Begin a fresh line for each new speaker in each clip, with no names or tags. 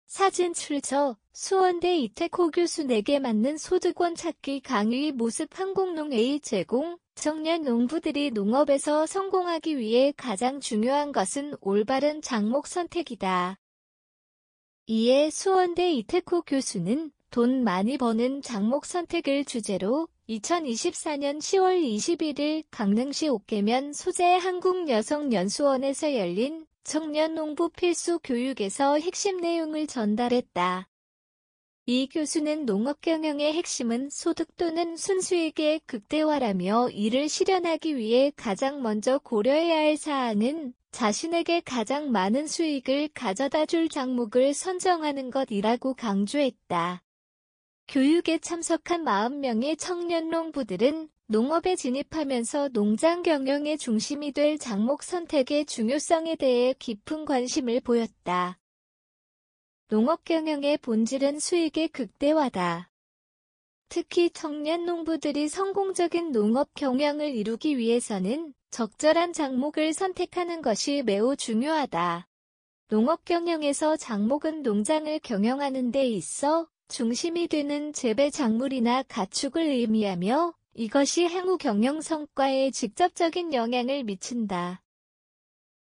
사진 출처 수원대 이태코 교수 내게 맞는 소득원 찾기 강의 모습 한국농A 제공 청년 농부들이 농업에서 성공하기 위해 가장 중요한 것은 올바른 작목 선택이다. 이에 수원대 이태코 교수는 돈 많이 버는 작목 선택을 주제로 2024년 10월 21일 강릉시 옥계면 소재 한국여성연수원에서 열린 청년 농부 필수 교육에서 핵심 내용을 전달했다. 이 교수는 농업 경영의 핵심은 소득 또는 순수익의 극대화라며 이를 실현하기 위해 가장 먼저 고려해야 할 사항은 자신에게 가장 많은 수익을 가져다 줄 작목을 선정하는 것이라고 강조했다. 교육에 참석한 40명의 청년 농부들은 농업에 진입하면서 농장 경영의 중심이 될 작목 선택의 중요성에 대해 깊은 관심을 보였다. 농업 경영의 본질은 수익의 극대화다. 특히 청년 농부들이 성공적인 농업 경영을 이루기 위해서는 적절한 작목을 선택하는 것이 매우 중요하다. 농업 경영에서 작목은 농장을 경영하는 데 있어 중심이 되는 재배 작물이나 가축을 의미하며 이것이 향후 경영 성과에 직접적인 영향을 미친다.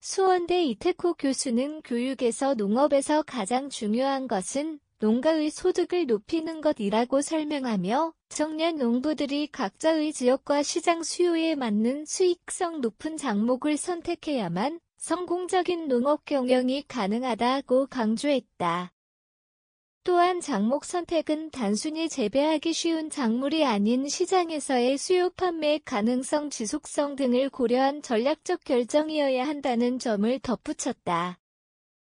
수원대 이태코 교수는 교육에서 농업에서 가장 중요한 것은 농가의 소득을 높이는 것이라고 설명하며 청년 농부들이 각자의 지역과 시장 수요에 맞는 수익성 높은 작목을 선택해야만 성공적인 농업 경영이 가능하다고 강조했다. 또한 작목 선택은 단순히 재배하기 쉬운 작물이 아닌 시장에서의 수요 판매 가능성 지속성 등을 고려한 전략적 결정이어야 한다는 점을 덧붙였다.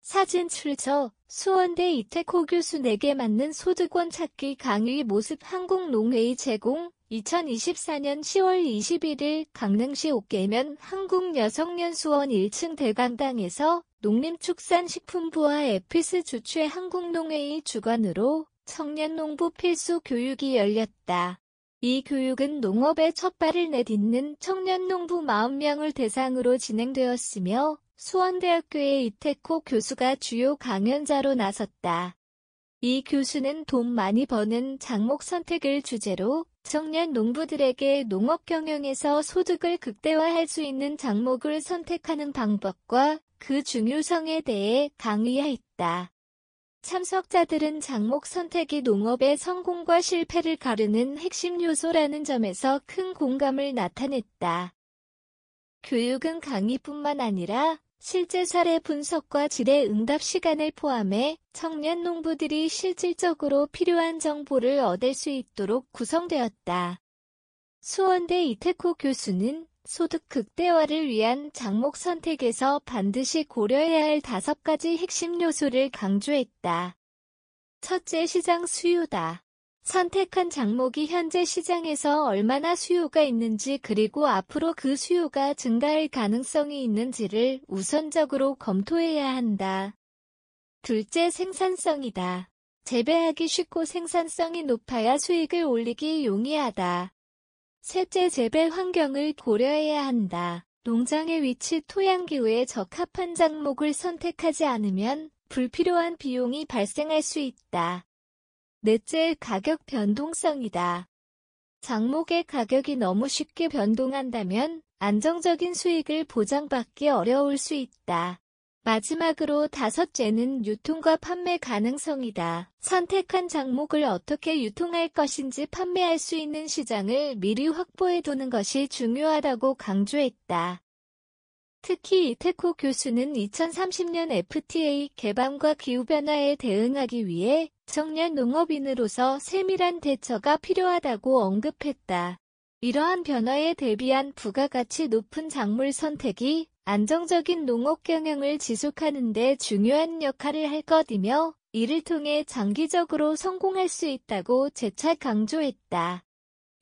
사진 출처 수원대 이태코 교수 내게 맞는 소득원 찾기 강의 모습 한국농A 제공 2024년 10월 21일 강릉시 옥계면 한국여성연수원 1층 대강당에서 농림축산식품부와 에피스 주최 한국농A 주관으로 청년농부 필수 교육이 열렸다. 이 교육은 농업에 첫 발을 내딛는 청년농부 40명을 대상으로 진행되었으며 수원대학교의 이태코 교수가 주요 강연자로 나섰다. 이 교수는 돈 많이 버는 작목 선택을 주제로 청년 농부들에게 농업 경영에서 소득을 극대화할 수 있는 작목을 선택하는 방법과 그 중요성에 대해 강의했다. 참석자들은 작목 선택이 농업의 성공과 실패를 가르는 핵심 요소라는 점에서 큰 공감을 나타냈다. 교육은 강의뿐만 아니라 실제 사례 분석과 질의 응답 시간을 포함해 청년 농부들이 실질적으로 필요한 정보를 얻을 수 있도록 구성되었다. 수원대 이태코 교수는 소득 극대화를 위한 작목 선택에서 반드시 고려해야 할 5가지 핵심 요소를 강조했다. 첫째, 시장 수요다. 선택한 작목이 현재 시장에서 얼마나 수요가 있는지 그리고 앞으로 그 수요가 증가할 가능성이 있는지를 우선적으로 검토해야 한다. 둘째, 생산성이다. 재배하기 쉽고 생산성이 높아야 수익을 올리기 용이하다. 셋째, 재배 환경을 고려해야 한다. 농장의 위치, 토양 기후에 적합한 작목을 선택하지 않으면 불필요한 비용이 발생할 수 있다. 넷째, 가격 변동성이다. 작목의 가격이 너무 쉽게 변동한다면 안정적인 수익을 보장받기 어려울 수 있다. 마지막으로 5째는 유통과 판매 가능성이다. 선택한 작목을 어떻게 유통할 것인지 판매할 수 있는 시장을 미리 확보해두는 것이 중요하다고 강조했다. 특히 이태코 교수는 2030년 FTA 개방과 기후변화에 대응하기 위해 청년 농업인으로서 세밀한 대처가 필요하다고 언급했다. 이러한 변화에 대비한 부가가치 높은 작물 선택이 안정적인 농업 경영을 지속하는 데 중요한 역할을 할 것이며 이를 통해 장기적으로 성공할 수 있다고 재차 강조했다.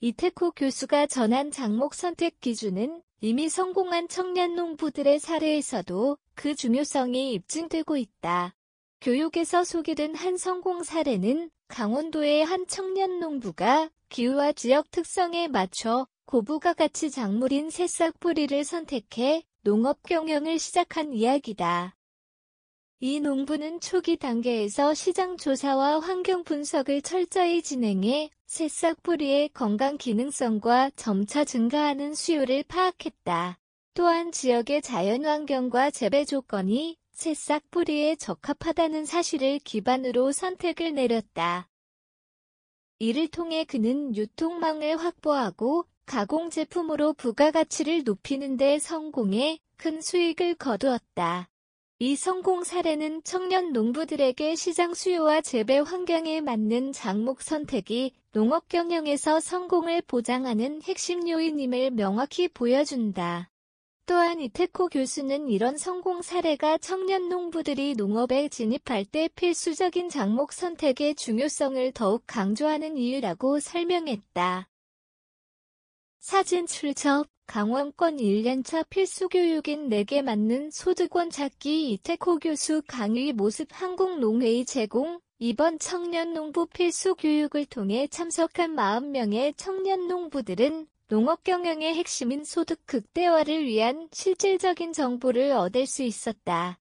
이태코 교수가 전한 작목 선택 기준은 이미 성공한 청년 농부들의 사례에서도 그 중요성이 입증되고 있다. 교육에서 소개된 한 성공 사례는 강원도의 한 청년 농부가 기후와 지역 특성에 맞춰 고부가가치 작물인 새싹보리를 선택해 농업 경영을 시작한 이야기다. 이 농부는 초기 단계에서 시장 조사와 환경 분석을 철저히 진행해 새싹 뿌리의 건강 기능성과 점차 증가하는 수요를 파악했다. 또한 지역의 자연환경과 재배 조건이 새싹 뿌리에 적합하다는 사실을 기반으로 선택을 내렸다. 이를 통해 그는 유통망을 확보하고 가공제품으로 부가가치를 높이는 데 성공해 큰 수익을 거두었다. 이 성공 사례는 청년 농부들에게 시장 수요와 재배 환경에 맞는 작목 선택이 농업 경영에서 성공을 보장하는 핵심 요인임을 명확히 보여준다. 또한 이태코 교수는 이런 성공 사례가 청년 농부들이 농업에 진입할 때 필수적인 작목 선택의 중요성을 더욱 강조하는 이유라고 설명했다. 사진 출처 강원권 1년차 필수교육인 내게 맞는 소득원 찾기 이태코 교수 강의 모습 한국농회의 제공. 이번 청년농부 필수교육을 통해 참석한 40명의 청년 농부들은 농업 경영의 핵심인 소득 극대화를 위한 실질적인 정보를 얻을 수 있었다.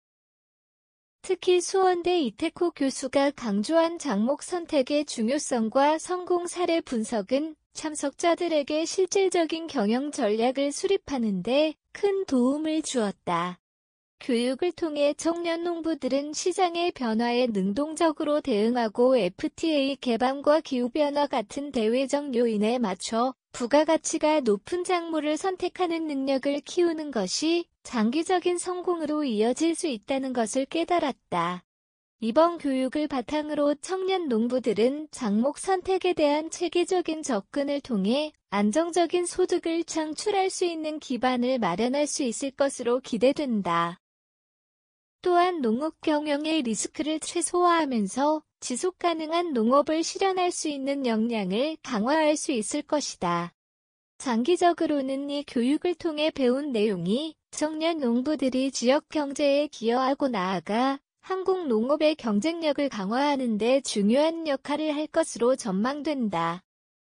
특히 수원대 이태코 교수가 강조한 작목 선택의 중요성과 성공 사례 분석은 참석자들에게 실질적인 경영 전략을 수립하는 데 큰 도움을 주었다. 교육을 통해 청년 농부들은 시장의 변화에 능동적으로 대응하고 FTA 개방과 기후변화 같은 대외적 요인에 맞춰 부가가치가 높은 작물을 선택하는 능력을 키우는 것이 장기적인 성공으로 이어질 수 있다는 것을 깨달았다. 이번 교육을 바탕으로 청년 농부들은 작목 선택에 대한 체계적인 접근을 통해 안정적인 소득을 창출할 수 있는 기반을 마련할 수 있을 것으로 기대된다. 또한 농업 경영의 리스크를 최소화하면서 지속가능한 농업을 실현할 수 있는 역량을 강화할 수 있을 것이다. 장기적으로는 이 교육을 통해 배운 내용이 청년 농부들이 지역 경제에 기여하고 나아가 한국 농업의 경쟁력을 강화하는 데 중요한 역할을 할 것으로 전망된다.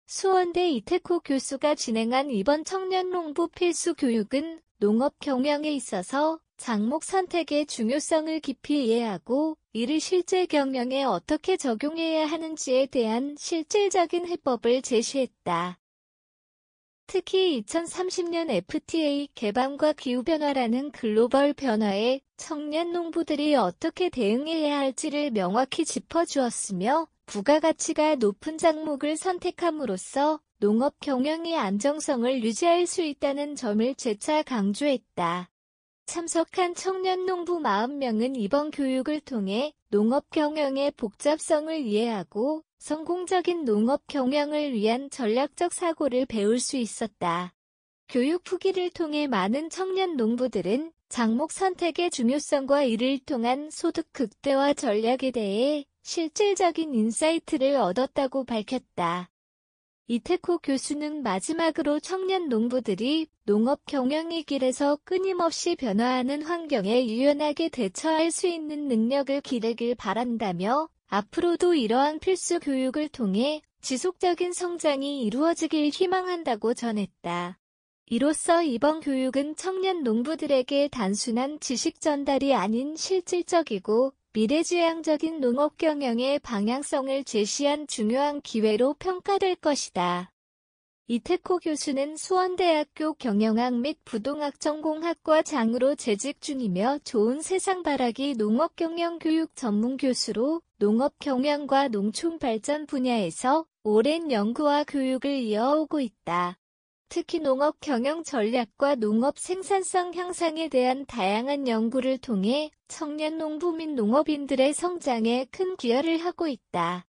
수원대 이태코 교수가 진행한 이번 청년 농부 필수 교육은 농업 경영에 있어서 작목 선택의 중요성을 깊이 이해하고 이를 실제 경영에 어떻게 적용해야 하는지에 대한 실질적인 해법을 제시했다. 특히 2030년 FTA 개방과 기후변화라는 글로벌 변화에 청년 농부들이 어떻게 대응해야 할지를 명확히 짚어주었으며 부가가치가 높은 작목을 선택함으로써 농업 경영의 안정성을 유지할 수 있다는 점을 재차 강조했다. 참석한 청년 농부 40명은 이번 교육을 통해 농업 경영의 복잡성을 이해하고 성공적인 농업 경영을 위한 전략적 사고를 배울 수 있었다. 교육 후기를 통해 많은 청년 농부들은 작목 선택의 중요성과 이를 통한 소득 극대화 전략에 대해 실질적인 인사이트를 얻었다고 밝혔다. 이태코 교수는 마지막으로 청년 농부들이 농업 경영의 길에서 끊임없이 변화하는 환경에 유연하게 대처할 수 있는 능력을 기르길 바란다며 앞으로도 이러한 필수 교육을 통해 지속적인 성장이 이루어지길 희망한다고 전했다. 이로써 이번 교육은 청년 농부들에게 단순한 지식 전달이 아닌 실질적이고 미래지향적인 농업 경영의 방향성을 제시한 중요한 기회로 평가될 것이다. 이태코 교수는 수원대학교 경영학 및 부동학 전공학과장으로 재직 중이며 좋은 세상 바라기 농업 경영 교육 전문 교수로 농업 경영과 농촌 발전 분야에서 오랜 연구와 교육을 이어오고 있다. 특히 농업 경영 전략과 농업 생산성 향상에 대한 다양한 연구를 통해 청년 농부 및 농업인들의 성장에 큰 기여를 하고 있다.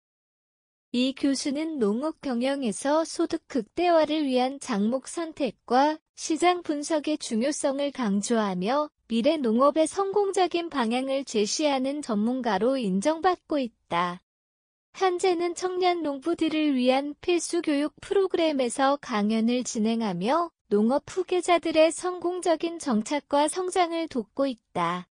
이 교수는 농업 경영에서 소득 극대화를 위한 작목 선택과 시장 분석의 중요성을 강조하며 미래 농업의 성공적인 방향을 제시하는 전문가로 인정받고 있다. 현재는 청년 농부들을 위한 필수 교육 프로그램에서 강연을 진행하며 농업 후계자들의 성공적인 정착과 성장을 돕고 있다.